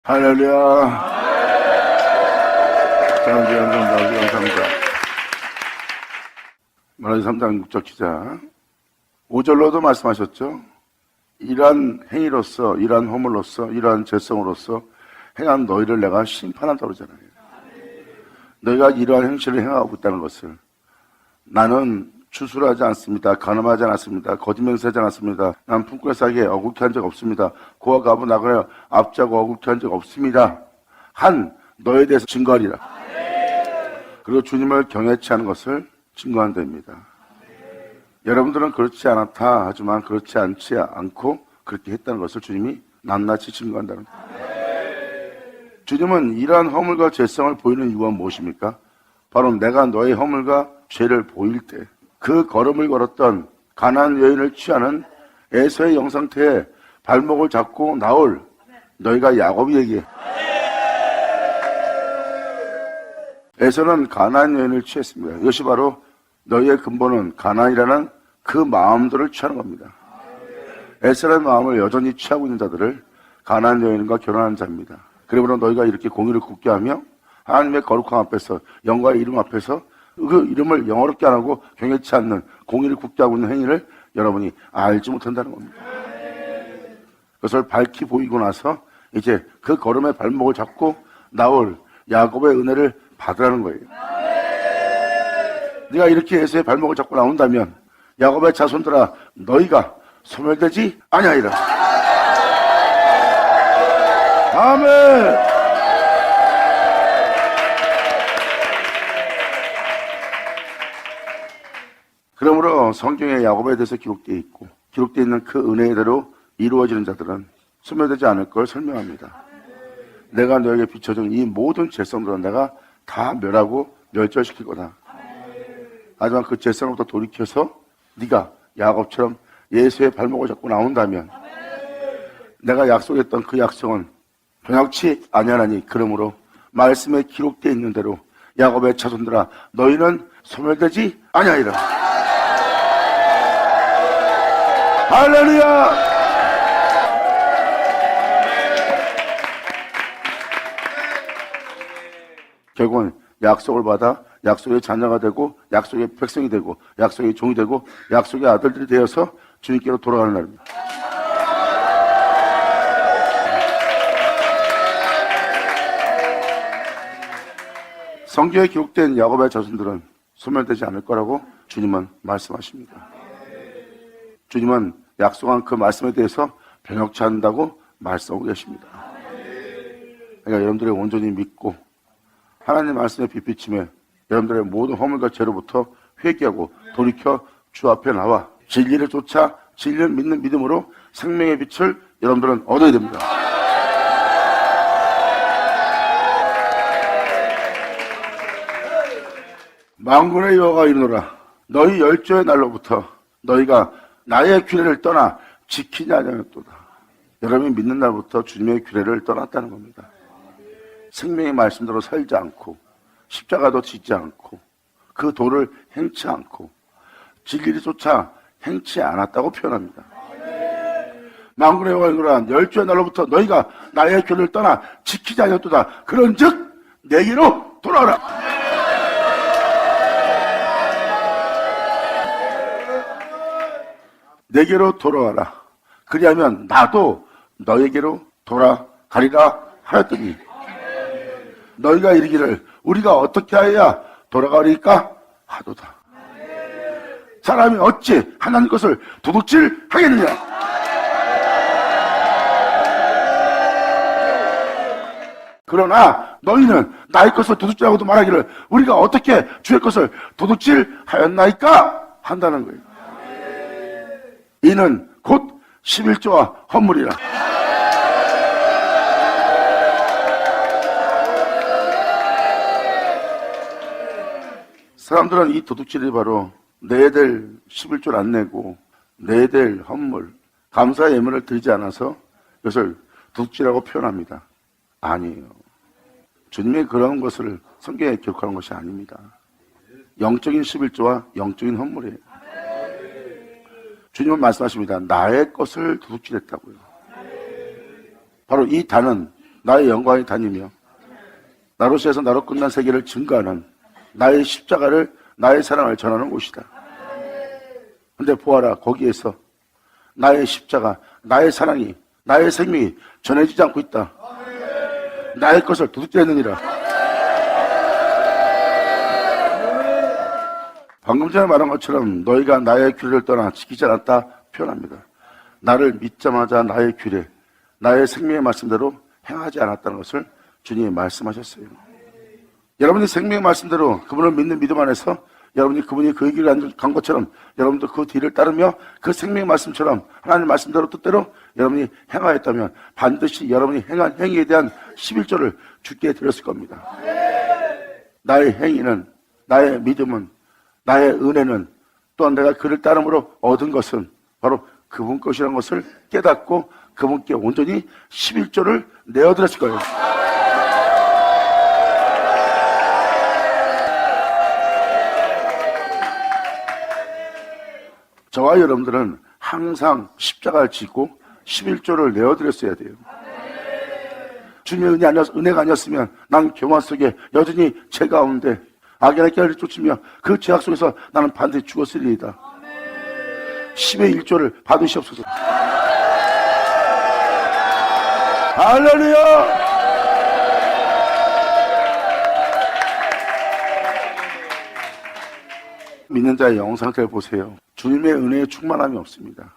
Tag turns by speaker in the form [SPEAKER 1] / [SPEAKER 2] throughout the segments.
[SPEAKER 1] 할렐루야. 감사합니다. 말라기 3장 6절 기자 5절로도 말씀하셨죠. 이러한 행위로서, 이러한 허물로서, 이러한 죄성으로서 행한 너희를 내가 심판한다 그러잖아요. 너희가 이러한 행실을 행하고 있다는 것을, 나는 주술하지 않습니다. 간음하지 않았습니다. 거짓맹세하지 않았습니다. 난 품꾼에게 어긋게 한 적 없습니다. 고아 가부 나그네 앞자고 어긋게 한 적 없습니다. 한 너에 대해서 증거하리라. 그리고 주님을 경외치 않은 것을 증거한답니다. 여러분들은 그렇지 않았다 하지만 그렇지 않지 않고 그렇게 했다는 것을 주님이 낱낱이 증거한다는 거예요. 주님은 이러한 허물과 죄성을 보이는 이유가 무엇입니까? 바로 내가 너의 허물과 죄를 보일 때 그 걸음을 걸었던 가나안 여인을 취하는 에서의 영상태에 발목을 잡고 나올 너희가 야곱이 얘기해. 에서는 가나안 여인을 취했습니다. 이것이 바로 너희의 근본은 가나안이라는 그 마음들을 취하는 겁니다. 에서의 마음을 여전히 취하고 있는 자들을 가나안 여인과 결혼한 자입니다. 그러므로 너희가 이렇게 공의를 굳게 하며 하나님의 거룩함 앞에서, 영광의 이름 앞에서 그 이름을 영어롭게 안 하고 경외치 않는 공의를 굳게 하고 있는 행위를 여러분이 알지 못한다는 겁니다. 그것을 밝히 보이고 나서 이제 그 걸음의 발목을 잡고 나올 야곱의 은혜를 받으라는 거예요. 네가 이렇게 에서의 발목을 잡고 나온다면 야곱의 자손들아 너희가 소멸되지 아니하리라. 아멘. 그러므로 성경에 야곱에 대해서 기록되어 있고 기록되어 있는 그 은혜대로 이루어지는 자들은 소멸되지 않을 걸 설명합니다. 내가 너에게 비춰준 이 모든 죄성들은 내가 다 멸하고 멸절시킬 거다. 하지만 그 죄성으로부터 돌이켜서 네가 야곱처럼 예수의 발목을 잡고 나온다면 내가 약속했던 그 약속은 변혁치 아니하나니 그러므로 말씀에 기록되어 있는 대로 야곱의 자손들아 너희는 소멸되지 아니하리라. 할렐루야! 결국은 약속을 받아 약속의 자녀가 되고 약속의 백성이 되고 약속의 종이 되고 약속의 아들들이 되어서 주님께로 돌아가는 날입니다. 성경에 기록된 야곱의 자손들은 소멸되지 않을 거라고 주님은 말씀하십니다. 주님은 약속한 그 말씀에 대해서 변혁치 않는다고 말씀하고 계십니다. 그러니까 여러분들이 온전히 믿고 하나님 말씀에 빛비침에 여러분들의 모든 허물과 죄로부터 회개하고 돌이켜 주 앞에 나와 진리를 쫓아 진리를 믿는 믿음으로 생명의 빛을 여러분들은 얻어야 됩니다. 만군의 여호와가 이르노라. 너희 열조의 날로부터 너희가 나의 규례를 떠나 지키지 아니하였도다. 여러분이 믿는 날부터 주님의 규례를 떠났다는 겁니다. 생명의 말씀대로 살지 않고 십자가도 짓지 않고 그 도를 행치 않고 진리를 쫓아 행치 않았다고 표현합니다. 만군의 여호와가 이르노라. 열조의 날로부터 너희가 나의 규례를 떠나 지키지 아니하였도다. 그런즉 내게로 돌아오라. 내게로 돌아와라. 그리하면 나도 너에게로 돌아가리라 하였더니 너희가 이르기를 우리가 어떻게 하여야 돌아가리까 하도다. 사람이 어찌 하나님 것을 도둑질 하겠느냐. 그러나 너희는 나의 것을 도둑질하고도 말하기를 우리가 어떻게 주의 것을 도둑질 하였나이까 한다는 거예요. 이는 곧 11조와 헌물이라. 사람들은 이 도둑질이 바로 내야 될 11조를 안 내고 내야 될 헌물, 감사의 예물을 드리지 않아서 이것을 도둑질이라고 표현합니다. 아니에요. 주님의 그런 것을 성경에 기록하는 것이 아닙니다. 영적인 11조와 영적인 헌물이에요. 주님은 말씀하십니다. 나의 것을 도둑질했다고요. 바로 이 단은 나의 영광이 다니며 나로서에서 나로 끝난 세계를 증거하는 나의 십자가를, 나의 사랑을 전하는 곳이다. 근데 보아라, 거기에서 나의 십자가, 나의 사랑이, 나의 생명이 전해지지 않고 있다. 나의 것을 도둑질했느니라. 방금 전에 말한 것처럼 너희가 나의 규례를 떠나 지키지 않았다 표현합니다. 나를 믿자마자 나의 규례, 나의 생명의 말씀대로 행하지 않았다는 것을 주님이 말씀하셨어요. 여러분이 생명의 말씀대로 그분을 믿는 믿음 안에서 여러분이 그분이 그 길을 간 것처럼 여러분도 그 뒤를 따르며 그 생명의 말씀처럼 하나님 말씀대로 뜻대로 여러분이 행하였다면 반드시 여러분이 행한 행위에 대한 11조를 주께 드렸을 겁니다. 나의 행위는, 나의 믿음은, 나의 은혜는, 또한 내가 그를 따름으로 얻은 것은 바로 그분 것이라는 것을 깨닫고 그분께 온전히 11조를 내어드렸을 거예요. 저와 여러분들은 항상 십자가를 지고 11조를 내어드렸어야 돼요. 주님의 은혜가 아니었으면 난 교만 속에 여전히 죄 가운데 악연의 깨를 쫓으며 그 죄악 속에서 나는 반드시 죽었으리이다. 10의 1조를 받으시옵소서. 할렐루야! 믿는 자의 영혼 상태를 보세요. 주님의 은혜에 충만함이 없습니다.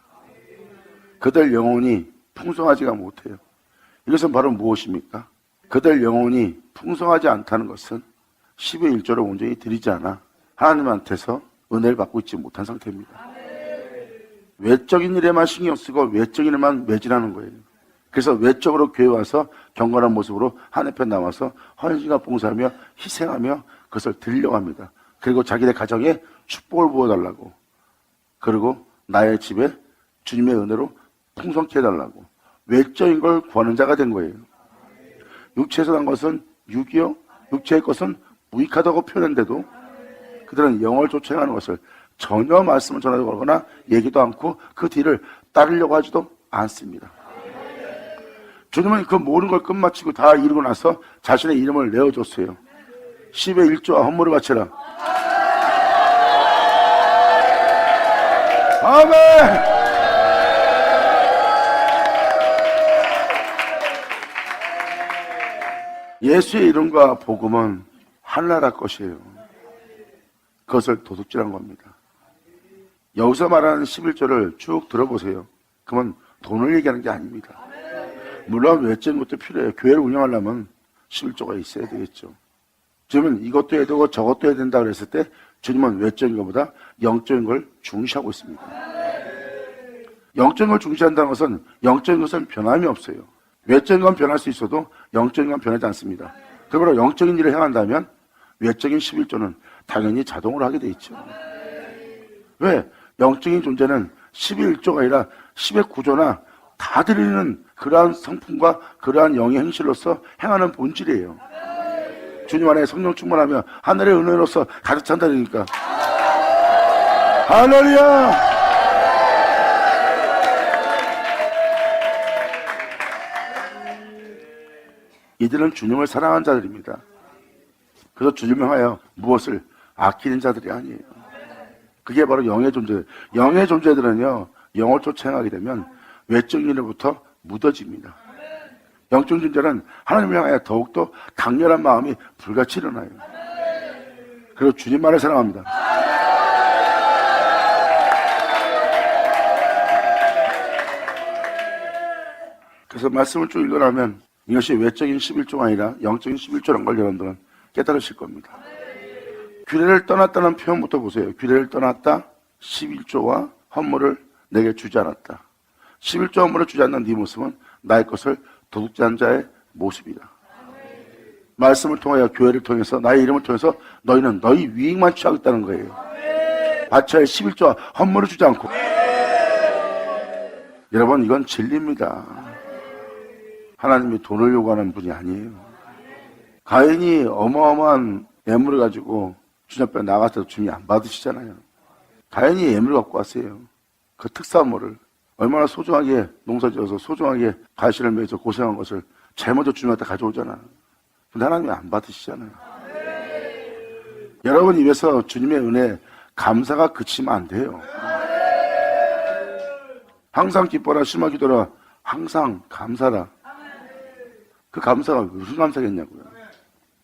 [SPEAKER 1] 그들 영혼이 풍성하지가 못해요. 이것은 바로 무엇입니까? 그들 영혼이 풍성하지 않다는 것은 10의 1조를 온전히 드리지 않아 하나님한테서 은혜를 받고 있지 못한 상태입니다. 외적인 일에만 신경 쓰고 외적인 일만 매진하는 거예요. 그래서 외적으로 교회 와서 경건한 모습으로 하늘편 남아서 헌신과 봉사하며 희생하며 그것을 드리려고 합니다. 그리고 자기네 가정에 축복을 부어달라고, 그리고 나의 집에 주님의 은혜로 풍성케 해달라고 외적인 걸 구하는 자가 된 거예요. 육체에서 난 것은 육이요, 육체의 것은 무익하다고 표현했는데도 그들은 영을 쫓아가는 것을 전혀 말씀을 전하거나 얘기도 않고 그 뒤를 따르려고 하지도 않습니다. 주님은 그 모든 걸 끝마치고 다 이루고 나서 자신의 이름을 내어줬어요. 10의 1조와 헌물을 바쳐라. 아멘! 예수의 이름과 복음은 하늘나라 것이에요. 그것을 도둑질한 겁니다. 여기서 말하는 11조를 쭉 들어보세요. 그러면 돈을 얘기하는 게 아닙니다. 물론 외적인 것도 필요해요. 교회를 운영하려면 11조가 있어야 되겠죠. 주님은 이것도 해야 되고 저것도 해야 된다 그랬을 때 주님은 외적인 것보다 영적인 걸 중시하고 있습니다. 영적인 걸 중시한다는 것은 영적인 것은 변함이 없어요. 외적인 건 변할 수 있어도 영적인 건 변하지 않습니다. 그러므로 영적인 일을 행한다면 외적인 11조는 당연히 자동으로 하게 돼 있죠. 왜? 영적인 존재는 11조가 아니라 10의 구조나 다 드리는 그러한 성품과 그러한 영의 행실로서 행하는 본질이에요. 주님 안에 성령 충만하며 하늘의 은혜로서 가득 찬다니까. 할렐루야! 이들은 주님을 사랑하는 자들입니다. 그래서 주님을 향하여 무엇을 아끼는 자들이 아니에요. 그게 바로 영의 존재. 영의 존재들은요, 영을 쫓아 행하게 되면 외적인 일로부터 묻어집니다. 영적 존재는 하나님을 향하여 더욱더 강렬한 마음이 불같이 일어나요. 그리고 주님만을 사랑합니다. 그래서 말씀을 쭉 읽어나면 이것이 외적인 11조가 아니라 영적인 11조라는 걸 여러분들은 깨달으실 겁니다. 규례를 떠났다는 표현부터 보세요. 규례를 떠났다, 11조와 헌물을 내게 주지 않았다. 11조 헌물을 주지 않는 네 모습은 나의 것을 도둑질한 자의 모습이다. 말씀을 통하여 교회를 통해서 나의 이름을 통해서 너희는 너희 유익만 취하겠다는 거예요. 바쳐야 할 11조와 헌물을 주지 않고. 여러분, 이건 진리입니다. 하나님이 돈을 요구하는 분이 아니에요. 가인이 어마어마한 예물을 가지고 주님 앞에 나갔을 때도 주님이 안 받으시잖아요. 가인이 예물을 갖고 왔어요. 그 특산물을 얼마나 소중하게 농사지어서 소중하게 가시를 매서 고생한 것을 제일 먼저 주님한테 가져오잖아. 근데 하나님이 안 받으시잖아요. 여러분 입에서 주님의 은혜 감사가 그치면 안 돼요. 항상 기뻐라 심하 기도라 항상 감사라. 그 감사가 무슨 감사겠냐고요.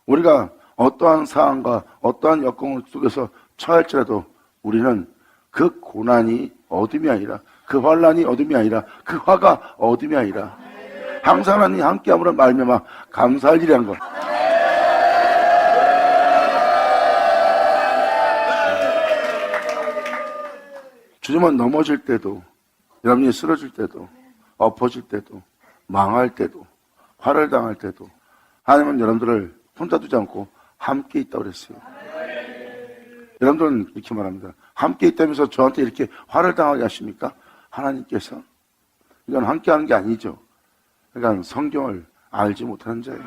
[SPEAKER 1] 우리가 어떠한 상황과 어떠한 여건 속에서 처할지라도 우리는 그 고난이 어둠이 아니라 그 환난이 어둠이 아니라 그 화가 어둠이 아니라 항상 하나님 함께함으로 말미암아 감사할 일이란 것. 주님은 넘어질 때도, 여러분이 쓰러질 때도, 엎어질 때도, 망할 때도, 화를 당할 때도 하나님은 여러분들을 혼자 두지 않고 함께 있다고 그랬어요. 여러분들은 이렇게 말합니다. 함께 있다면서 저한테 이렇게 화를 당하게 하십니까? 하나님께서. 이건 함께 하는 게 아니죠. 그러니까 성경을 알지 못하는 자예요.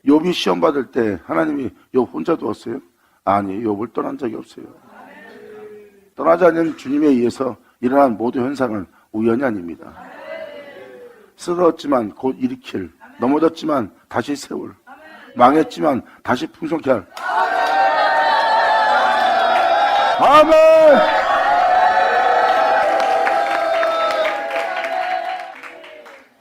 [SPEAKER 1] 욥이 시험 받을 때 하나님이 욥 혼자 두었어요? 아니, 욥을 떠난 적이 없어요. 떠나지 않는 주님에 의해서 일어난 모든 현상은 우연이 아닙니다. 쓰러졌지만 곧 일으킬, 넘어졌지만 다시 세울, 망했지만 다시 풍성케 할. 아멘!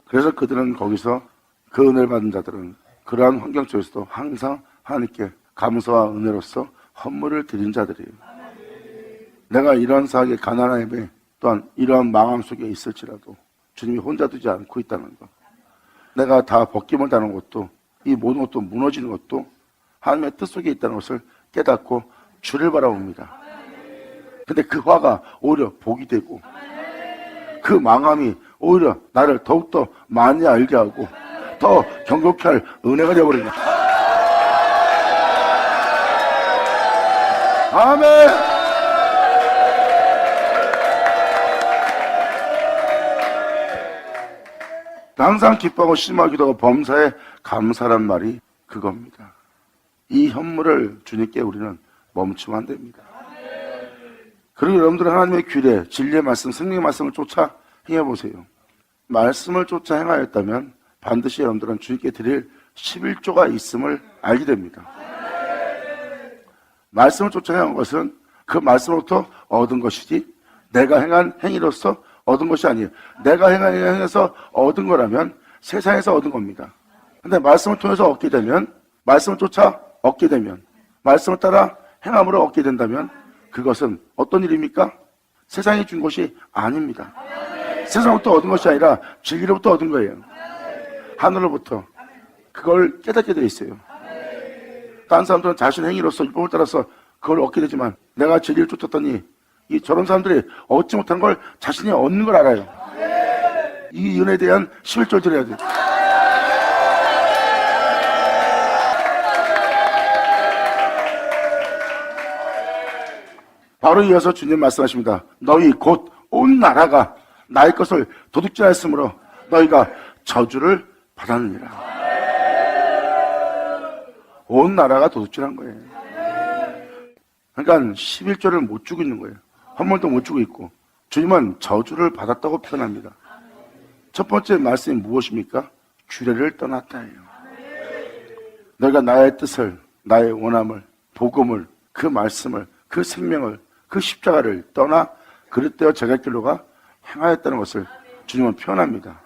[SPEAKER 1] 그래서 그들은 거기서 그 은혜를 받은 자들은 그러한 환경 속에서도 항상 하나님께 감사와 은혜로서 헌물을 드린 자들이에요. 내가 이러한 사역에 가난함에 또한 이러한 망함 속에 있을지라도 주님이 혼자 두지 않고 있다는 것. 내가 다 벗김을 당하는 것도 이 모든 것도 무너지는 것도 하나님의 뜻 속에 있다는 것을 깨닫고 주를 바라봅니다. 근데 그 화가 오히려 복이 되고 그 망함이 오히려 나를 더욱더 많이 알게 하고 더 경고케 할 은혜가 되어버린다. 아멘! 항상 기뻐하고 심하게 기도하고 범사에 감사란 말이 그겁니다. 이 현물을 주님께 우리는 멈추면 안 됩니다. 그리고 여러분들은 하나님의 규례, 진리의 말씀, 생명의 말씀을 쫓아 행해보세요. 말씀을 쫓아 행하였다면 반드시 여러분들은 주님께 드릴 11조가 있음을 알게 됩니다. 말씀을 쫓아 행한 것은 그 말씀으로부터 얻은 것이지 내가 행한 행위로서 얻은 것이 아니에요. 내가 행한 행위에서 얻은 거라면 세상에서 얻은 겁니다. 근데 말씀을 통해서 얻게 되면, 말씀을 쫓아 얻게 되면, 말씀을 따라 행함으로 얻게 된다면 그것은 어떤 일입니까? 세상이 준 것이 아닙니다. 세상부터 얻은 것이 아니라 진리로부터 얻은 거예요. 하늘로부터. 그걸 깨닫게 되어 있어요. 다른 사람들은 자신의 행위로서 율법을 따라서 그걸 얻게 되지만 내가 진리를 쫓았더니 이 저런 사람들이 얻지 못한 걸 자신이 얻는 걸 알아요. 이 은혜에 대한 11조를 드려야 돼요. 바로 이어서 주님 말씀하십니다. 너희 곧 온 나라가 나의 것을 도둑질하였으므로 너희가 저주를 받았느니라. 온 나라가 도둑질한 거예요. 그러니까 11조를 못 주고 있는 거예요. 헌물도 못 주고 있고 주님은 저주를 받았다고 표현합니다. 첫 번째 말씀이 무엇입니까? 규례를 떠났다예요. 너희가 나의 뜻을, 나의 원함을, 복음을, 그 말씀을, 그 생명을, 그 십자가를 떠나 그릇되어 제갈길로가 행하였다는 것을 주님은 표현합니다.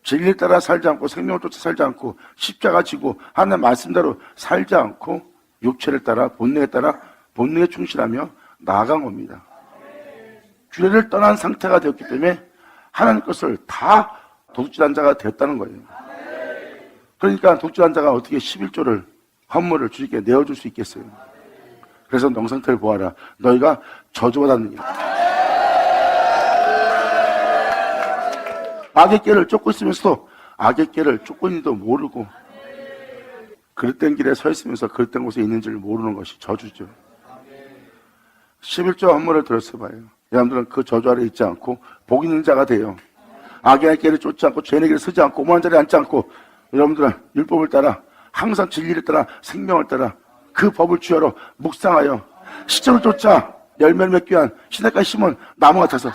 [SPEAKER 1] 진리를 따라 살지 않고 생명을 쫓아 살지 않고 십자가 지고 하나님의 말씀대로 살지 않고 육체를 따라 본능에 따라 본능에 충실하며 나아간 겁니다. 규례를 떠난 상태가 되었기 때문에 하나님 것을 다 도둑질한 자가 되었다는 거예요. 그러니까 도둑질한 자가 어떻게 11조를 헌물을 주님께 내어줄 수 있겠어요. 그래서 명상태를 보아라. 너희가 저주받았느니라. 악의 깨를 쫓고 있으면서도 악의 깨를 쫓고 있는지도 모르고 그릇된 길에 서 있으면서 그릇된 곳에 있는지를 모르는 것이 저주죠. 11조 헌물을 들었어봐요. 여러분들은 그 저주 아래 있지 않고 복 있는 자가 돼요. 악의 길을 쫓지 않고 죄의 길을 서지 않고 오만한 자리에 앉지 않고 여러분들은 율법을 따라 항상 진리를 따라 생명을 따라 그 법을 주야로 묵상하여 시절을 쫓아 열매를 맺기 위한 시냇가에 심은 나무 같아서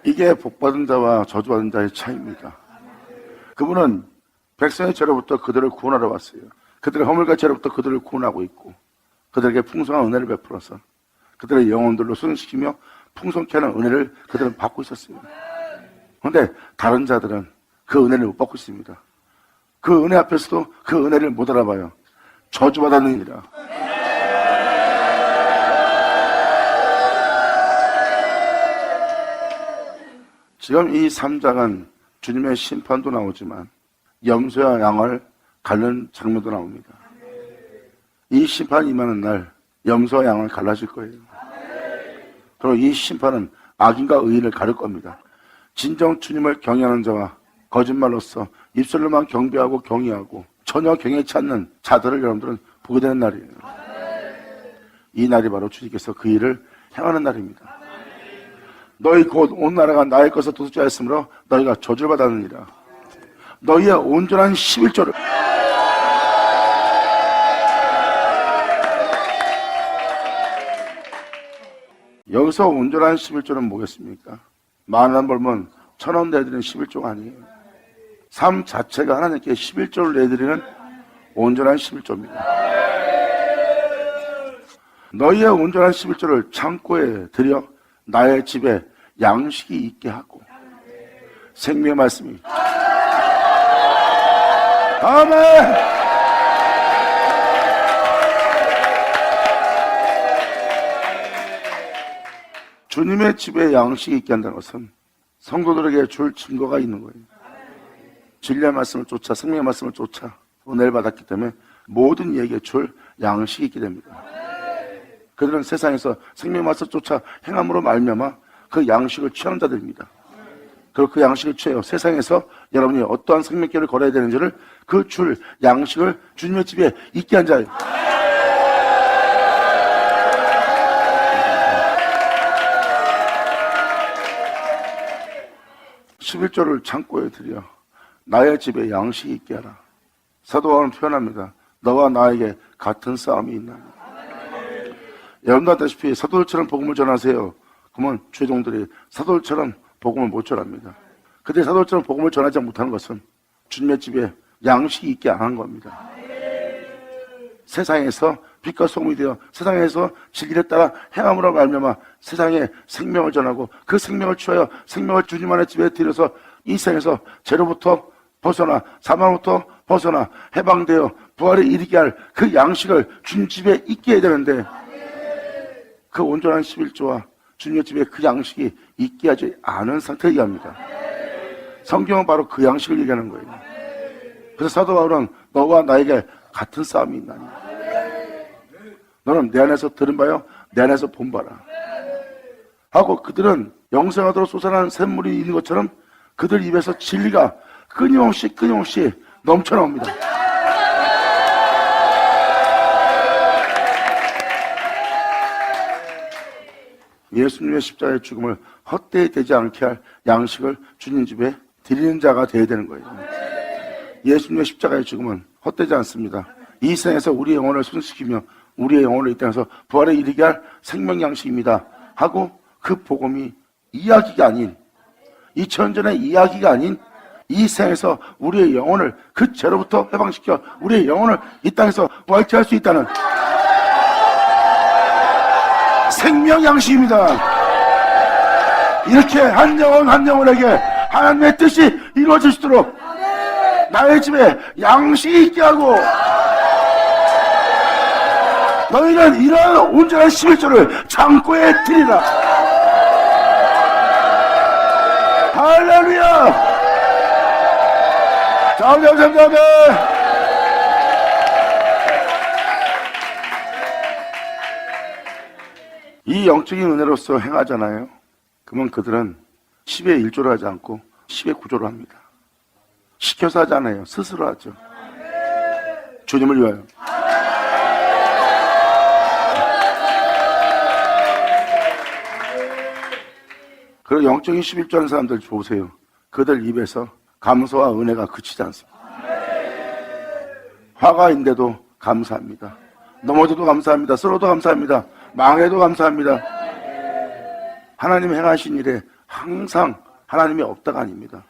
[SPEAKER 1] 이게 복받은 자와 저주받은 자의 차이입니다. 그분은 백성의 죄로부터 그들을 구원하러 왔어요. 그들의 허물과 죄로부터 그들을 구원하고 있고 그들에게 풍성한 은혜를 베풀어서 그들의 영혼들로 순식시키며 풍성케 하는 은혜를 그들은 받고 있었어요. 그런데 다른 자들은 그 은혜를 못 받고 있습니다. 그 은혜 앞에서도 그 은혜를 못 알아봐요. 저주받았느니라. 지금 이 3장은 주님의 심판도 나오지만 염소와 양을 갈는 장면도 나옵니다. 이 심판이 임하는 날 염소와 양을 갈라질 거예요. 그리고 이 심판은 악인과 의인을 가릴 겁니다. 진정 주님을 경외하는 자와 거짓말로서 입술로만 경배하고 경외하고 전혀 경외치 않는 자들을 여러분들은 보게 되는 날이에요. 이 날이 바로 주님께서 그 일을 행하는 날입니다. 너희 곧 온 나라가 나의 것을 도둑질하였으므로 너희가 저주를 받았느니라. 너희의 온전한 11조를 여기서 온전한 11조는 뭐겠습니까? 10,000원 벌면 1,000원 내드리는 11조가 아니에요. 삶 자체가 하나님께 11조를 내드리는 온전한 11조입니다. 너희의 온전한 11조를 창고에 들여 나의 집에 양식이 있게 하고 생명의 말씀이 아멘. 주님의 집에 양식이 있게 한다는 것은 성도들에게 줄 증거가 있는 거예요. 진리의 말씀을 쫓아 생명의 말씀을 쫓아 은혜를 받았기 때문에 모든 이에게 줄 양식이 있게 됩니다. 그들은 세상에서 생명의 말씀을 쫓아 행함으로 말미암아 그 양식을 취하는 자들입니다. 그리고 그 양식을 취해요. 세상에서 여러분이 어떠한 생명길을 걸어야 되는지를 그 줄 양식을 주님의 집에 있게 한 자예요. (11조를) 창고에 들여 나의 집에 양식이 있게 하라. 사도 바울은 표현합니다. 너와 나에게 같은 싸움이 있나니. 여러분도 아다시피 사도들처럼 복음을 전하세요. 그러면 죄종들이 사도들처럼 복음을 못 전합니다. 그들이 사도들처럼 복음을 전하지 못하는 것은 주님의 집에 양식이 있게 안 한 겁니다. 세상에서 빛과 소금이 되어 세상에서 진리에 따라 행함으로 말미암아 세상에 생명을 전하고 그 생명을 취하여 생명을 주님 안의 집에 들여서 이 세상에서 죄로부터 벗어나 사망부터 벗어나 해방되어 부활에 이르게 할 그 양식을 주님 집에 있게 해야 되는데 그 온전한 11조와 주님의 집에 그 양식이 있게 하지 않은 상태에 얘기합니다. 성경은 바로 그 양식을 얘기하는 거예요. 그래서 사도 바울은 너와 나에게 같은 싸움이 있나니 너는 내 안에서 들은 바요 내 안에서 본 바라 하고 그들은 영생하도록 솟아나는 샘물이 있는 것처럼 그들 입에서 진리가 끊임없이 넘쳐나옵니다. 예수님의 십자가의 죽음을 헛되이 되지 않게 할 양식을 주님 집에 드리는 자가 되어야 되는 거예요. 예수님의 십자가의 죽음은 헛되지 않습니다. 이 세상에서 우리의 영혼을 순식시키며 우리의 영혼을 이 땅에서 부활에 이르게 할 생명 양식입니다 하고 그 복음이 이야기가 아닌 2000년 전의 이야기가 아닌 이 세상에서 우리의 영혼을 그 죄로부터 해방시켜 우리의 영혼을 이 땅에서 부활케 할 수 있다는 생명 양식입니다. 이렇게 한 영혼 한 영혼에게 하나님의 뜻이 이루어질 수 있도록 나의 집에 양식이 있게 하고 너희는 이러한 온전한 11조를 창고에 드리라. 할렐루야. 자, 감사합니다. 이 영적인 은혜로서 행하잖아요. 그러면 그들은 10의 1조를 하지 않고 10의 9조를 합니다. 시켜서 하지 않아요. 스스로 하죠. 주님을 위하여. 그리고 영적인 11조 하는 사람들 보세요. 그들 입에서 감사와 은혜가 그치지 않습니다. 화가 있는데도 감사합니다. 넘어져도 감사합니다. 쓰러도 감사합니다. 망해도 감사합니다. 하나님 행하신 일에 항상 하나님이 없다가 아닙니다.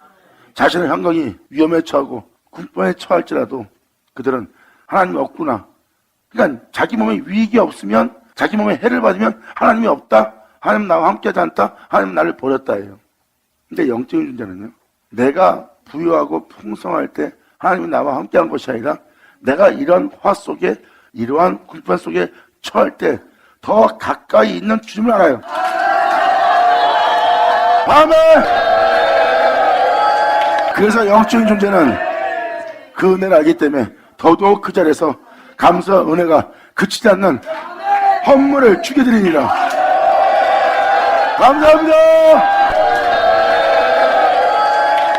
[SPEAKER 1] 자신의 환경이 위험에 처하고 군번에 처할지라도 그들은 하나님이 없구나. 그러니까 자기 몸에 위익이 없으면, 자기 몸에 해를 받으면 하나님이 없다, 하나님 나와 함께하지 않다, 하나님 나를 버렸다예요. 근데 영적인 존재는요, 내가 부유하고 풍성할 때 하나님이 나와 함께한 것이 아니라 내가 이런 화 속에, 이러한 군번 속에 처할 때 더 가까이 있는 주님을 알아요. 아멘! 그래서 영적인 존재는 그 은혜를 알기 때문에 더더욱 그 자리에서 감사와 은혜가 그치지 않는 헌물을 주게 드리니라. 감사합니다.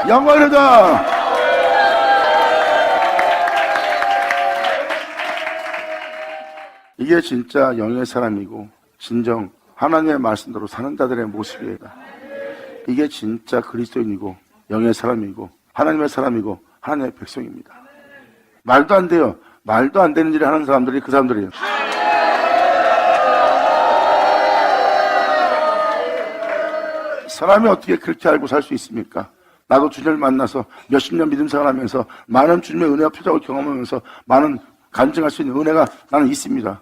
[SPEAKER 1] 영광이다. 이게 진짜 영의 사람이고 진정 하나님의 말씀대로 사는 자들의 모습이에요. 이게 진짜 그리스도인이고 영의 사람이고 하나님의 사람이고 하나님의 백성입니다. 말도 안 돼요. 말도 안 되는 일을 하는 사람들이 그 사람들이에요. 사람이 어떻게 그렇게 알고 살 수 있습니까? 나도 주님을 만나서 몇십 년 믿음 생활하면서 많은 주님의 은혜와 표적을 경험하면서 많은 간증할 수 있는 은혜가 나는 있습니다.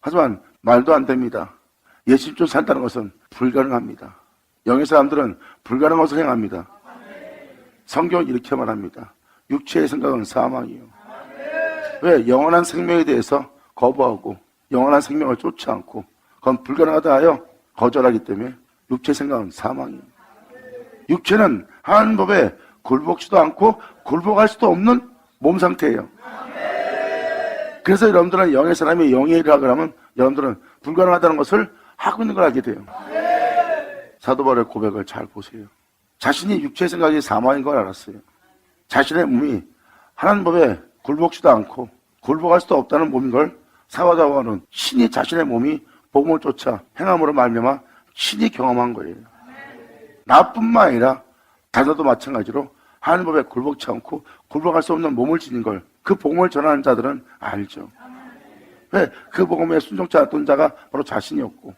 [SPEAKER 1] 하지만 말도 안 됩니다. 예수님처럼 산다는 것은 불가능합니다. 영의 사람들은 불가능한 것을 행합니다. 성경은 이렇게 말합니다. 육체의 생각은 사망이요. 왜? 영원한 생명에 대해서 거부하고 영원한 생명을 쫓지 않고 그건 불가능하다 하여 거절하기 때문에 육체의 생각은 사망이요. 육체는 하나님 법에 굴복지도 않고 굴복할 수도 없는 몸 상태예요. 그래서 여러분들은 영의 사람이 영의 일을 하고 하면 여러분들은 불가능하다는 것을 하고 있는 걸 알게 돼요. 사도 바울의 고백을 잘 보세요. 자신이 육체의 생각이 사망인 걸 알았어요. 자신의 몸이 하나님 법에 굴복지도 않고 굴복할 수도 없다는 몸인 걸 사바다와는 신이 자신의 몸이 복음을 쫓아 행함으로 말미암아 신이 경험한 거예요. 나뿐만 아니라 다자도 마찬가지로 하나님 법에 굴복치 않고 굴복할 수 없는 몸을 지닌 걸 그 복음을 전하는 자들은 알죠. 왜? 그 복음에 순종치 않았던 자가 바로 자신이었고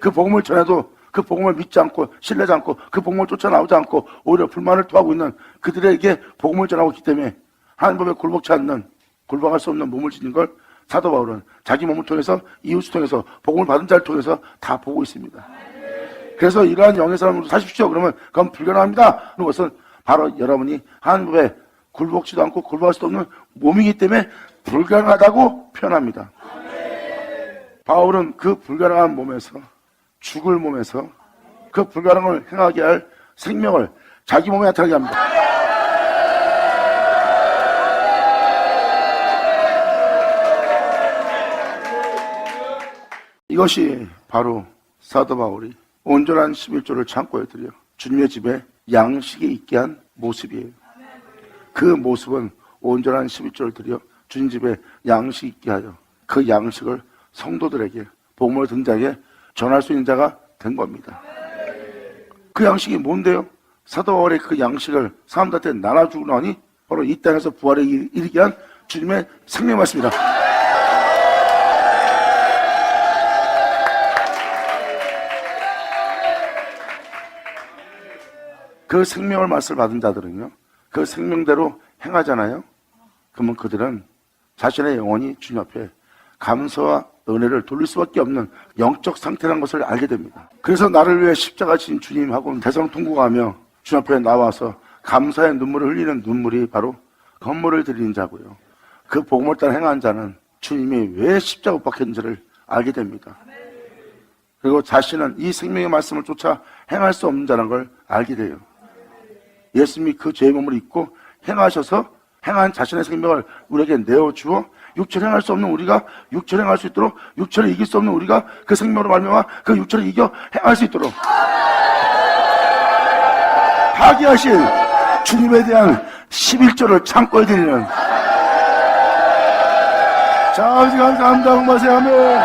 [SPEAKER 1] 그 복음을 전해도 그 복음을 믿지 않고 신뢰하지 않고 그 복음을 쫓아나오지 않고 오히려 불만을 토하고 있는 그들에게 복음을 전하고 있기 때문에 하나님 법에 굴복치 않는 굴복할 수 없는 몸을 지닌 걸 사도 바울은 자기 몸을 통해서 이웃을 통해서 복음을 받은 자를 통해서 다 보고 있습니다. 그래서 이러한 영의 사람으로 사십시오. 그러면 그건 불가능합니다. 그런 것은 바로 여러분이 하나님 법에 굴복치도 않고 굴복할 수도 없는 몸이기 때문에 불가능하다고 표현합니다. 바울은 그 불가능한 몸에서 죽을 몸에서 그 불가능을 행하게 할 생명을 자기 몸에 나타나게 합니다. 이것이 바로 사도 바울이 온전한 11조를 창고에 들여 주님의 집에 양식이 있게 한 모습이에요. 그 모습은 온전한 11조를 들여 주님 집에 양식이 있게 하여 그 양식을 성도들에게 복음을 듣는 자에게 전할 수 있는 자가 된 겁니다. 그 양식이 뭔데요? 사도 바울의 그 양식을 사람들한테 나눠주고 나니 바로 이 땅에서 부활에 이르게 한 주님의 생명 말씀입니다. 그 생명을 말씀을 받은 자들은요, 그 생명대로 행하잖아요. 그러면 그들은 자신의 영혼이 주님 앞에 감사와 은혜를 돌릴 수밖에 없는 영적 상태라는 것을 알게 됩니다. 그래서 나를 위해 십자가 지신 주님하고 대성통곡하며 주님 앞에 나와서 감사의 눈물을 흘리는 눈물이 바로 건물을 드리는 자고요. 그 복음을 따라 행한 자는 주님이 왜 십자가 못 박혔는지를 알게 됩니다. 그리고 자신은 이 생명의 말씀을 쫓아 행할 수 없는 자라는 걸 알게 돼요. 예수님이 그 죄의 몸을 입고 행하셔서 행한 자신의 생명을 우리에게 내어주어 육체를 행할 수 없는 우리가 육체를 행할 수 있도록, 육체를 이길 수 없는 우리가 그 생명으로 말미암아 그 육체를 이겨 행할 수 있도록 하게 하신 주님에 대한 11조를 창고에 드리는, 자, 아버지 감사합니다. 응마세요. 아멘.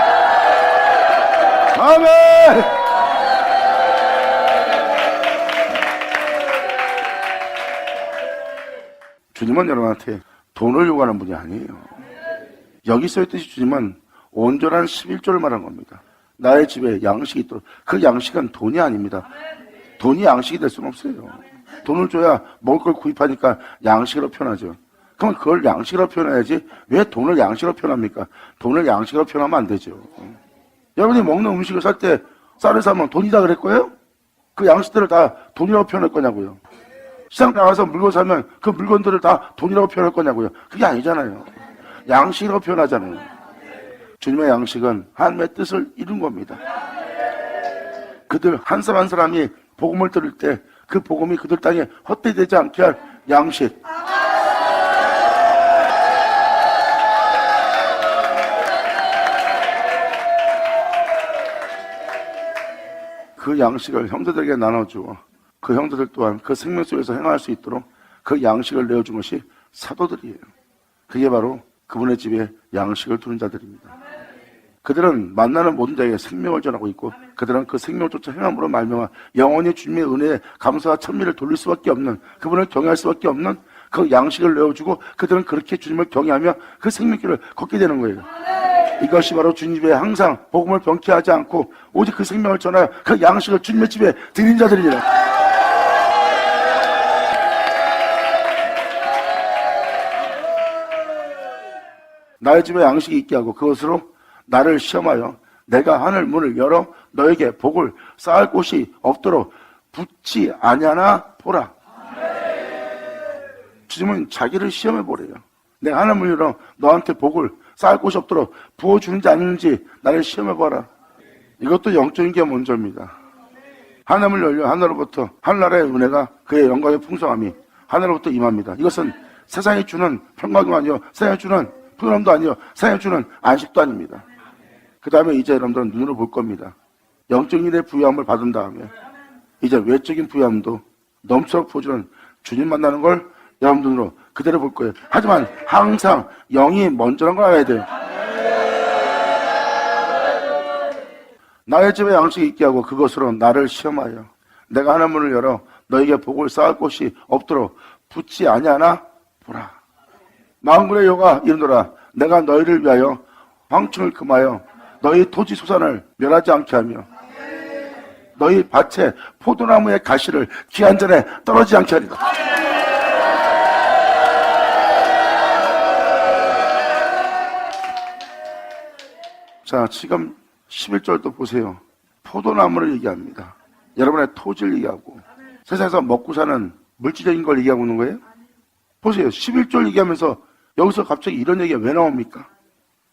[SPEAKER 1] 아멘. 주님은 여러분한테 돈을 요구하는 분이 아니에요. 여기 써있듯이 주님은 온전한 11조를 말한 겁니다. 나의 집에 양식이 있도록. 그 양식은 돈이 아닙니다. 돈이 양식이 될 수는 없어요. 돈을 줘야 먹을 걸 구입하니까 양식으로 표현하죠. 그럼 그걸 양식으로 표현해야지 왜 돈을 양식으로 표현합니까? 돈을 양식으로 표현하면 안 되죠. 여러분이 먹는 음식을 살 때 쌀을 사면 돈이다 그럴 거예요? 그 양식들을 다 돈이라고 표현할 거냐고요. 시장 나가서 물건 사면 그 물건들을 다 돈이라고 표현할 거냐고요. 그게 아니잖아요. 양식으로 표현하잖아요. 주님의 양식은 하나님의 뜻을 이룬 겁니다. 그들 한 사람 한 사람이 복음을 들을 때 그 복음이 그들 땅에 헛되지 않게 할 양식. 그 양식을 형제들에게 나눠주어 그 형제들 또한 그 생명 속에서 행할 수 있도록 그 양식을 내어준 것이 사도들이에요. 그게 바로 그분의 집에 양식을 두는 자들입니다. 그들은 만나는 모든 자에게 생명을 전하고 있고 그들은 그 생명을 쫓아 행함으로 말미암아 영원히 주님의 은혜에 감사와 찬미를 돌릴 수밖에 없는, 그분을 경외할 수밖에 없는 그 양식을 내어주고 그들은 그렇게 주님을 경외하며 그 생명길을 걷게 되는 거예요. 이것이 바로 주님 집에 항상 복음을 병케하지 않고 오직 그 생명을 전하여 그 양식을 주님의 집에 드린 자들이라. 나의 집에 양식이 있게 하고 그것으로 나를 시험하여 내가 하늘 문을 열어 너에게 복을 쌓을 곳이 없도록 붙지 아니하나 보라. 주님은 자기를 시험해 보래요. 내가 하늘 문을 열어 너한테 복을 쌓을 곳이 없도록 부어주는지 아니는지 나를 시험해 봐라. 이것도 영적인 게 먼저입니다. 하늘을 열려 하늘로부터 하늘나라의 은혜가 그의 영광의 풍성함이 하늘로부터 임합니다. 이것은 세상이 주는 평강도 아니요, 세상이 주는 풍요함도 아니요, 세상이 주는 안식도 아닙니다. 그 다음에 이제 여러분들은 눈으로 볼 겁니다. 영적인 일의 부유함을 받은 다음에 이제 외적인 부유함도 넘쳐 보여주는 주님 만나는 걸 여러분 눈으로 그대로 볼 거예요. 하지만 항상 영이 먼저란 걸 알아야 돼요. 나의 집에 양식이 있게 하고 그것으로 나를 시험하여 내가 하늘 문을 열어 너에게 복을 쌓을 곳이 없도록 붙지 아니하나 보라. 만군의 여호와 이르노라. 내가 너희를 위하여 황충을 금하여 너희 토지 소산을 멸하지 않게 하며 너희 밭에 포도나무의 가시를 기한 전에 떨어지지 않게 하리라. 자, 지금 11절도 보세요. 포도나무를 얘기합니다. 여러분의 토지를 얘기하고 세상에서 먹고 사는 물질적인 걸 얘기하고 있는 거예요? 보세요. 11절 얘기하면서 여기서 갑자기 이런 얘기가 왜 나옵니까?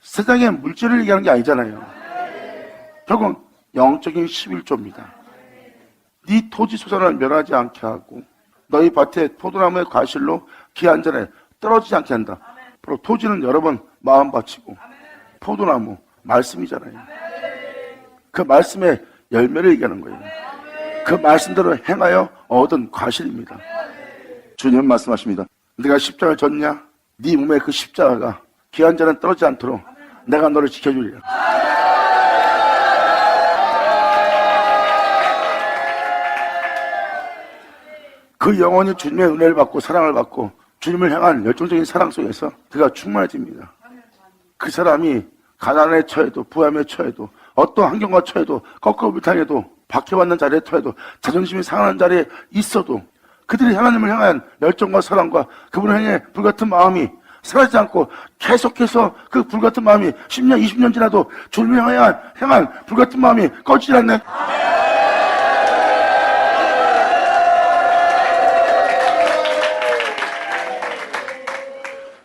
[SPEAKER 1] 세상의 물질을 얘기하는 게 아니잖아요. 결국 영적인 11조입니다. 네 토지 소산을 멸하지 않게 하고 너희 밭에 포도나무의 과실로 기한 전에 떨어지지 않게 한다. 바로 토지는 여러분 마음밭이고 포도나무 말씀이잖아요. 그 말씀의 열매를 얘기하는 거예요. 그 말씀대로 행하여 얻은 과실입니다. 주님은 말씀하십니다. 네가 십자가를 졌냐? 네 몸에 그 십자가가 기한 전에 떨어지지 않도록 내가 너를 지켜주리라. 그 영혼이 주님의 은혜를 받고 사랑을 받고 주님을 향한 열정적인 사랑 속에서 그가 충만해집니다. 그 사람이 가난에 처해도 부함에 처해도 어떤 환경과 처해도 거꾸로 불탕해도 박해받는 자리에 처해도 자존심이 상하는 자리에 있어도 그들이 하나님을 향한 열정과 사랑과 그분을 향해 불같은 마음이 사라지지 않고 계속해서 그 불같은 마음이 10년, 20년 지나도 주님을 향한 불같은 마음이 꺼지지 않네.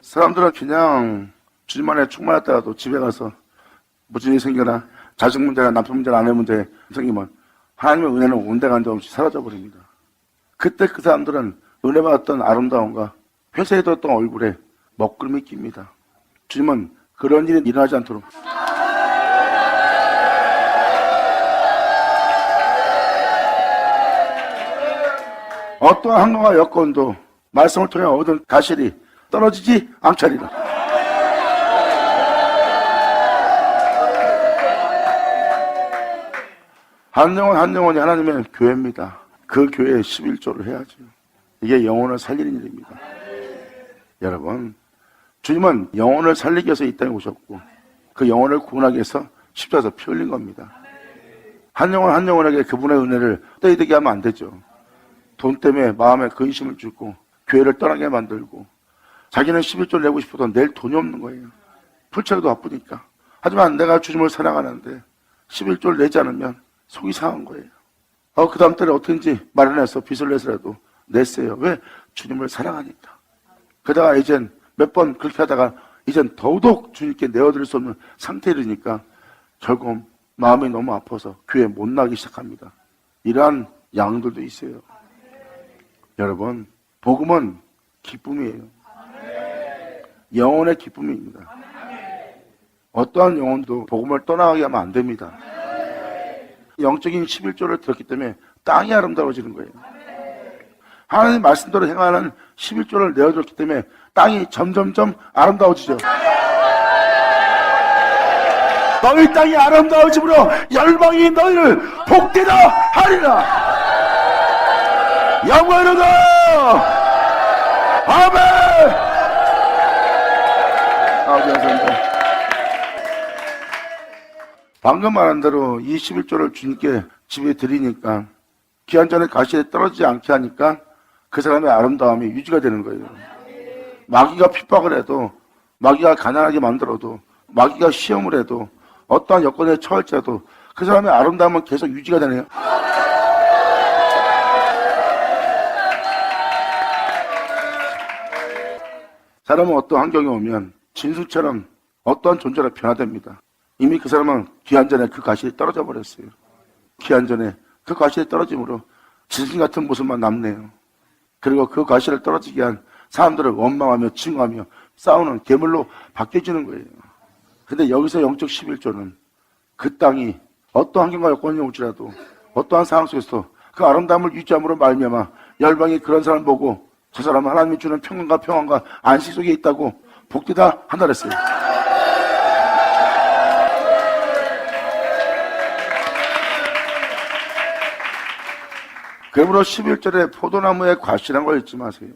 [SPEAKER 1] 사람들은 그냥 주님만에 충만했다가도 집에 가서 무슨 일이 생겨나 자식 문제나 남편 문제나 아내 문제 생기면 하나님의 은혜는 온데간데 없이 사라져버립니다. 그때 그 사람들은 은혜 받았던 아름다움과 회사에뒀던 얼굴에 먹구름이 낍니다. 주님은 그런 일이 일어나지 않도록 어떠한 환경과 여건도 말씀을 통해 얻은 가실이 떨어지지 않게 하리라. 한 영혼 한 영혼이 하나님의 교회입니다. 그 교회에 11조를 해야죠. 이게 영혼을 살리는 일입니다. 여러분, 주님은 영혼을 살리기 위해서 이 땅에 오셨고 그 영혼을 구원하기 위해서 십자가에서 피 흘린 겁니다. 한 영혼 한 영혼에게 그분의 은혜를 떼이되게 하면 안 되죠. 돈 때문에 마음에 근심을 주고 교회를 떠나게 만들고 자기는 11조를 내고 싶어도 낼 돈이 없는 거예요. 풀체도 바쁘니까. 하지만 내가 주님을 사랑하는데 11조를 내지 않으면 속이 상한 거예요. 그 다음 달에 어떻게든지 마련해서 빚을 내서라도 냈어요. 왜? 주님을 사랑하니까. 그러다가 이젠 몇 번 그렇게 하다가 이젠 더더욱 주님께 내어드릴 수 없는 상태에 이르니까 결국 마음이 너무 아파서 교회 못 나가기 시작합니다. 이러한 양들도 있어요. 여러분, 복음은 기쁨이에요. 영혼의 기쁨입니다. 어떠한 영혼도 복음을 떠나가게 하면 안 됩니다. 영적인 11조를 들었기 때문에 땅이 아름다워지는 거예요. 하나님 말씀대로 행하는 11조를 내어줬기 때문에 땅이 점점점 아름다워지죠. 너희 땅이 아름다워짐으로 열방이 너희를 복되다 하리라. 영원하다. 아멘. 감사합니다. 방금 말한 대로 이 11조를 주님께 집에 드리니까 기한 전에 가시에 떨어지지 않게 하니까 그 사람의 아름다움이 유지가 되는 거예요. 마귀가 핍박을 해도, 마귀가 가난하게 만들어도, 마귀가 시험을 해도, 어떠한 여건에 처할지라도 그 사람의 아름다움은 계속 유지가 되네요. 사람은 어떤 환경에 오면 진수처럼 어떠한 존재로 변화됩니다. 이미 그 사람은 기한 전에 그 가시에 떨어져 버렸어요. 기한 전에 그 가시에 떨어짐으로 진수 같은 모습만 남네요. 그리고 그 가시를 떨어지게 한 사람들을 원망하며 징후하며 싸우는 괴물로 바뀌어지는 거예요. 근데 여기서 영적 11조는 그 땅이 어떠한 환경과 여건이 올지라도 어떠한 상황 속에서 그 아름다움을 유지함으로 말미암아 열방이 그런 사람 보고 저 사람은 하나님이 주는 평안과 안식 속에 있다고 복되다 한다 그랬어요. 그러므로 11절에 포도나무에 과실한 걸 잊지 마세요.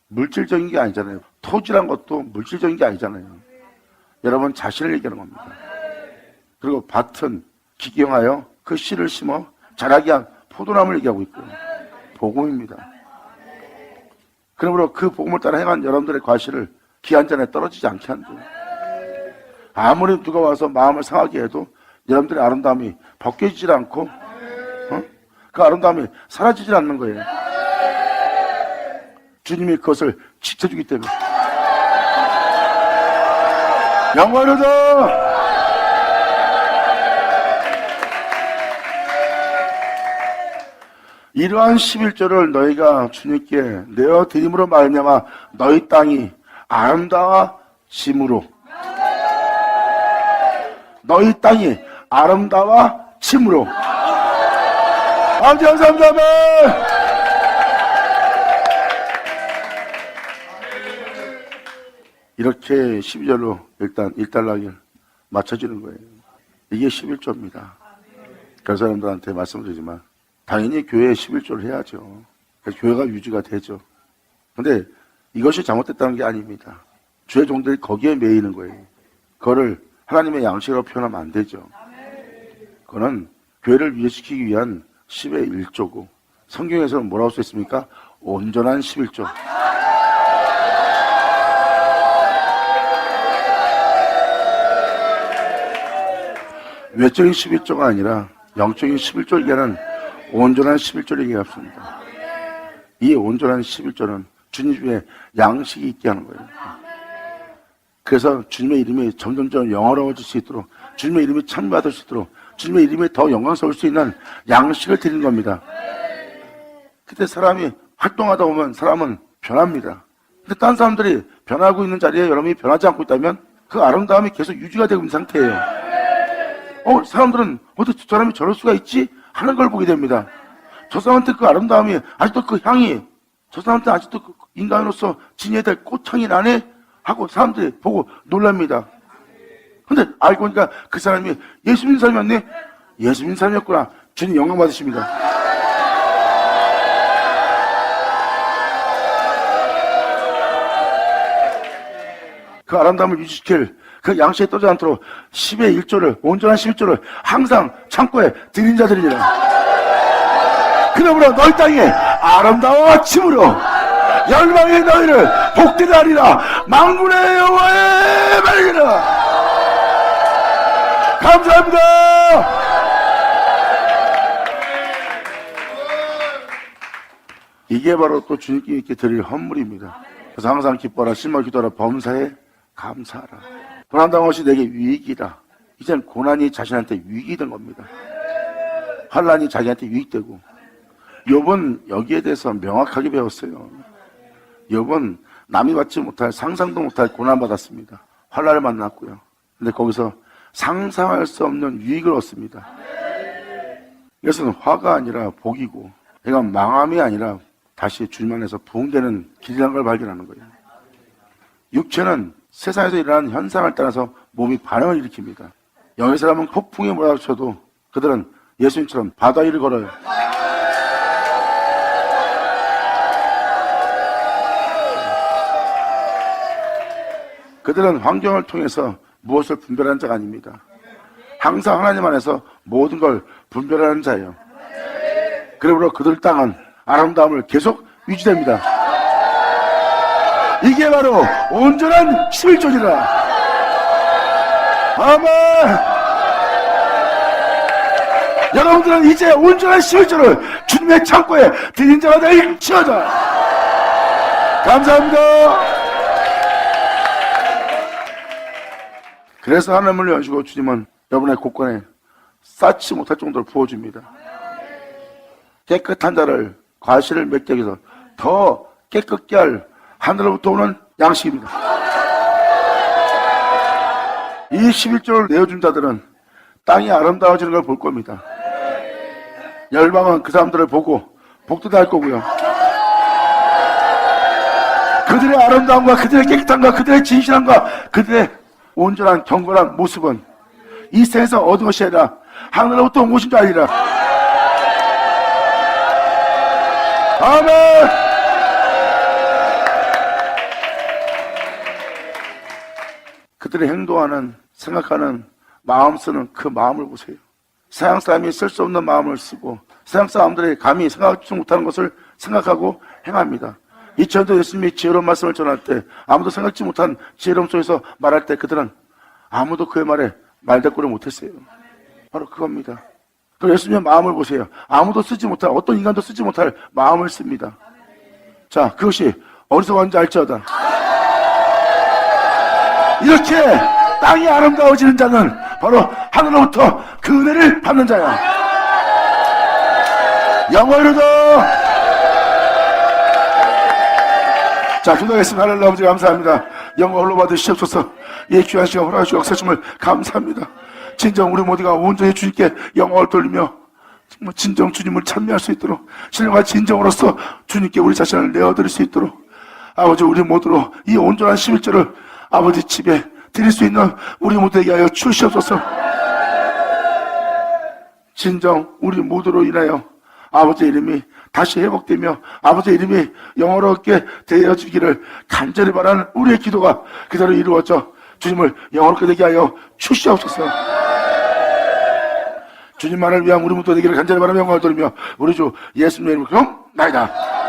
[SPEAKER 1] 물질적인 게 아니잖아요. 토지란 것도 물질적인 게 아니잖아요. 여러분 자신을 얘기하는 겁니다. 그리고 밭은 기경하여 그 씨를 심어 자라게 한 포도나무를 얘기하고 있고 복음입니다. 그러므로 그 복음을 따라 행한 여러분들의 과실을 기한 전에 떨어지지 않게 한다. 아무리 누가 와서 마음을 상하게 해도 여러분들의 아름다움이 벗겨지질 않고 그 아름다움이 사라지질 않는 거예요. 주님이 그것을 지켜주기 때문에. 영광이로다. 이러한 11조를 너희가 주님께 내어드림으로 말미암아 너희 땅이 아름다워짐으로 너희 땅이 아름다워짐으로 감사합니다. 이렇게 12절로 일단 일단락을 맞춰지는 거예요. 이게 11조입니다. 그 사람들한테 말씀드리지만 당연히 교회에 11조를 해야죠. 그래서 교회가 유지가 되죠. 근데 이것이 잘못됐다는 게 아닙니다. 주의 종들이 거기에 매이는 거예요. 그거를 하나님의 양식으로 표현하면 안 되죠. 그거는 교회를 유지시키기 위한 10의 1조고 성경에서는 뭐라고 써 있습니까? 온전한 11조. 외적인 11조가 아니라 영적인 11조를 얘기하는 온전한 11조를 얘기합니다. 이 온전한 11조는 주님 중에 양식이 있게 하는 거예요. 그래서 주님의 이름이 점점점 영화로워질 수 있도록, 주님의 이름이 찬미받을 수 있도록, 주님의 이름이 더 영광스러울 수 있는 양식을 드리는 겁니다. 그때 사람이 활동하다 보면 사람은 변합니다. 근데 딴 사람들이 변하고 있는 자리에 여러분이 변하지 않고 있다면 그 아름다움이 계속 유지가 되고 있는 상태예요. 사람들은 어떻게 저 사람이 저럴 수가 있지? 하는 걸 보게 됩니다. 저 사람한테 그 아름다움이, 아직도 그 향이, 저 사람한테 아직도 그 인간으로서 지녀야 될 꽃향이 나네? 하고 사람들이 보고 놀랍니다. 근데 알고 보니까 그 사람이 예수 믿는 사람이었네? 예수 믿는 사람이었구나. 주님 영광 받으십니다. 그 아름다움을 유지시킬 그 양식에 떠지 않도록 10의 1조를, 온전한 11조를 항상 창고에 드린 자들이니라. 그러므로 너희 땅에 아름다워짐으로 열방의 너희를 복되게 하리라. 만군의 여호와의 말이라. 감사합니다. 이게 바로 또 주님께 드릴 헌물입니다. 그래서 항상 기뻐라, 심하게 기도하라, 범사에 감사하라. 고난당한 것이 내게 유익이라. 이제는 고난이 자신한테 유익이 된 겁니다. 환난이 자기한테 유익되고. 욥은 여기에 대해서 명확하게 배웠어요. 욥은 남이 받지 못할, 상상도 못할 고난받았습니다. 환난을 만났고요. 근데 거기서 상상할 수 없는 유익을 얻습니다. 이것은 화가 아니라 복이고, 이건 망함이 아니라 다시 주님 안에서 부흥되는 길이라는 걸 발견하는 거예요. 육체는 세상에서 일어나는 현상을 따라서 몸이 반응을 일으킵니다. 영의 사람은 폭풍에 몰아쳐도 그들은 예수님처럼 바다 위를 걸어요. 그들은 환경을 통해서 무엇을 분별하는 자가 아닙니다. 항상 하나님 안에서 모든 걸 분별하는 자예요. 그러므로 그들 땅은 아름다움을 계속 유지됩니다. 이게 바로 온전한 11조지라. 아멘. 여러분들은 이제 온전한 11조를 주님의 창고에 드린 자가 될지어다. 감사합니다. 그래서 하나님을 여시고 주님은 여러분의 곳간에 쌓지 못할 정도로 부어줍니다. 깨끗한 자를, 과실을 맺기 위해서 더 깨끗게 할 하늘로부터 오는 양식입니다. 이 11조를 내어준 자들은 땅이 아름다워지는 걸 볼 겁니다. 열방은 그 사람들을 보고 복도 할 거고요. 그들의 아름다움과 그들의 깨끗함과 그들의 진실함과 그들의 온전한 경건한 모습은 이 세상에서 얻은 것이 아니라 하늘로부터 온 것인 줄 알리라. 아멘. 그들의 행동하는, 생각하는, 마음 쓰는 그 마음을 보세요. 서양 사람이 쓸 수 없는 마음을 쓰고 서양 사람들이 감히 생각하지 못하는 것을 생각하고 행합니다. 2000년 예수님이 지혜로운 말씀을 전할 때 아무도 생각지 못한 지혜로움 속에서 말할 때 그들은 아무도 그의 말에 말대꾸를 못했어요. 바로 그겁니다. 그 예수님의 마음을 보세요. 아무도 쓰지 못할, 어떤 인간도 쓰지 못할 마음을 씁니다. 자, 그것이 어디서 왔는지 알지어다. 이렇게 땅이 아름다워지는 자는 바로 하늘로부터 그 은혜를 받는 자야. 영원히로도. 자, 기도하겠습니다. 하늘의 아버지 감사합니다. 영광 홀로 받으시옵소서. 이 귀한 시간 허락하시고 역사심을 감사합니다. 진정 우리 모두가 온전히 주님께 영광을 돌리며 정말 진정 주님을 찬미할 수 있도록 신령과 진정으로서 주님께 우리 자신을 내어드릴 수 있도록 아버지 우리 모두로 이 온전한 11조를 아버지 집에 드릴 수 있는 우리 모두에게 하여 주시옵소서. 진정 우리 모두로 인하여 아버지의 이름이 다시 회복되며 아버지의 이름이 영화롭게 되어지기를 간절히 바라는 우리의 기도가 그대로 이루어져 주님을 영화롭게 되게 하여 주시옵소서. 주님만을 위한 우리 모두 되기를 간절히 바라며 영광을 돌리며 우리 주 예수님의 이름으로 나이다.